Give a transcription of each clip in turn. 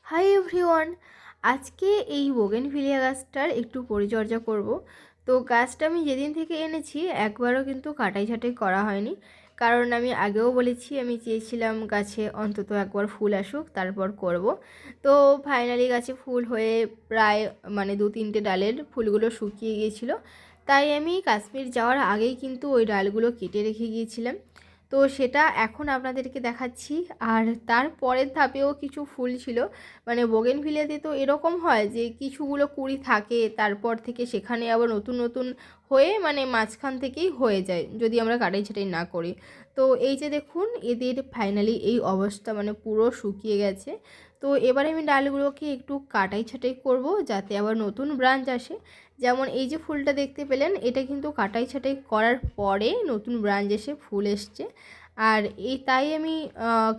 Hi everyone, আজকে এই bougainvillea গাছটার একটু পরিচর্যা করব। তো গাছটা আমি যেদিন থেকে এনেছি একবারও কিন্তু কাটাই ছাঁটাই করা হয়নি, কারণ আমি আগেও বলেছি আমি চেয়েছিলাম গাছে অন্তত একবার ফুল আসুক তারপর করব। তো ফাইনালি গাছে ফুল হয়ে প্রায় 2-3টে ডালের ফুলগুলো শুকিয়ে গিয়েছিল, তাই আমি কাশ্মীর যাওয়ার আগেই কিন্তু ওই ডালগুলো কেটে রেখে গিয়েছিলাম। তো সেটা এখন আপনাদেরকে দেখাচ্ছি। আর তার পরের ধাপেও কিছু ফুল ছিল, বোগেনভিলিয়াতে তো এরকম হয় যে কিছুগুলো কুঁড়ি থাকে, তারপর থেকে সেখানে আবার নতুন নতুন হয়ে মাঝখান থেকেই হয়ে যায় যদি আমরা কাটাই ছাঁটাই না করি। তো এই যে দেখুন, এদের ফাইনালি এই অবস্থা, পুরো শুকিয়ে গেছে। তো এবারে আমি ডালগুলোকে একটু কাটাই ছাঁটাই করব যাতে আবার নতুন ব্রাঞ্চ আসে। যেমন এই যে ফুলটা দেখতে পেলেন, এটা কিন্তু কাটাই ছাঁটাই করার পরে নতুন ব্রাঞ্চ এসে ফুল এসছে। আর তাই আমি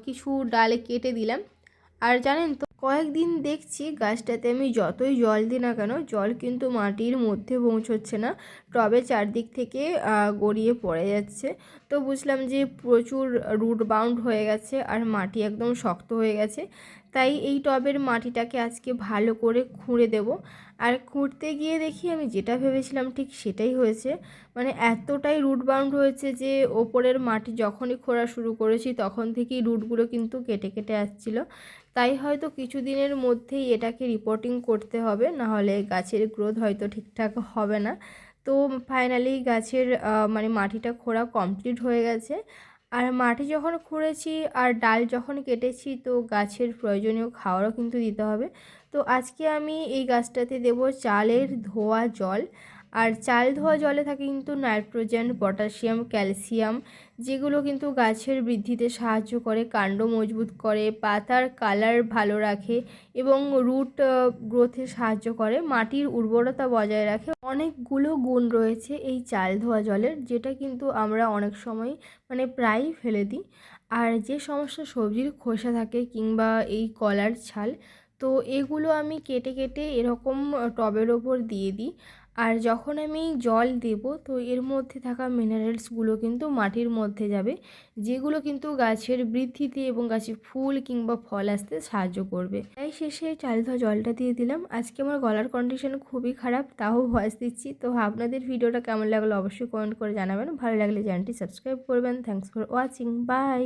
কিছু ডালে কেটে দিলাম। আর জানেন তো, কয়েকদিন দেখছি গাছটাতে আমি যতই জল দিই না কেন, জল কিন্তু মাটির মধ্যে পৌঁছচ্ছে না, টবে চারদিক থেকে গড়িয়ে পড়ে যাচ্ছে। তো বুঝলাম যে প্রচুর রুট বাউন্ড হয়ে গেছে আর মাটি একদম শক্ত হয়ে গেছে। তাই এই টবের মাটিটাকে আজকে ভালো করে খুঁড়ে দেব। আর খুঁড়তে গিয়ে দেখি আমি যেটা ভেবেছিলাম ঠিক সেটাই হয়েছে। এতটাই রুট বাউন্ড হয়েছে যে ওপরের মাটি যখনই খোঁড়া শুরু করেছি তখন থেকেই রুটগুলো কিন্তু কেটে কেটে আসছিলো। তাই হয়তো কিছুদিনের মধ্যেই এটাকে রিপোর্টিং করতে হবে, নাহলে গাছের গ্রোথ হয়তো ঠিকঠাক হবে না। তো ফাইনালি গাছের মাটিটা খোঁড়া কমপ্লিট হয়ে গেছে। আর মাটি যখন খুঁড়েছি আর ডাল যখন কেটেছি, তো গাছের প্রয়োজনীয় খাবারও কিন্তু দিতে হবে। তো আজকে আমি এই গাছটাতে দেব চালের ধোয়া জল। আর চাল ধোয়া জলে থাকে কিন্তু নাইট্রোজেন, পটাশিয়াম, ক্যালসিয়াম, যেগুলো কিন্তু গাছের বৃদ্ধিতে সাহায্য করে, কাণ্ড মজবুত করে, পাতার কালার ভালো রাখে এবং রুট গ্রোথে সাহায্য করে, মাটির উর্বরতা বজায় রাখে। অনেকগুলো গুণ রয়েছে এই চাল ধোয়া জলের, যেটা কিন্তু আমরা অনেক সময় প্রায়ই ফেলে দিই। আর যে সমস্ত সবজির খোসা থাকে কিংবা এই কলার ছাল, তো এগুলো আমি কেটে কেটে এরকম টবের ওপর দিয়ে দিই। আর যখন আমি জল দেব, তো এর মধ্যে থাকা মিনারেলসগুলো কিন্তু মাটির মধ্যে যাবে, যেগুলো কিন্তু গাছের বৃদ্ধিতে এবং গাছে ফুল কিংবা ফল আসতে সাহায্য করবে। তাই শেষে চাল ধোয়া জলটা দিয়ে দিলাম। আজকে আমার গলার কন্ডিশন খুবই খারাপ, তাও ভয়েস দিচ্ছি। তো আপনাদের ভিডিওটা কেমন লাগলো অবশ্যই কমেন্ট করে জানাবেন। ভালো লাগলে চ্যানেলটি সাবস্ক্রাইব করবেন। Thanks for watching, by.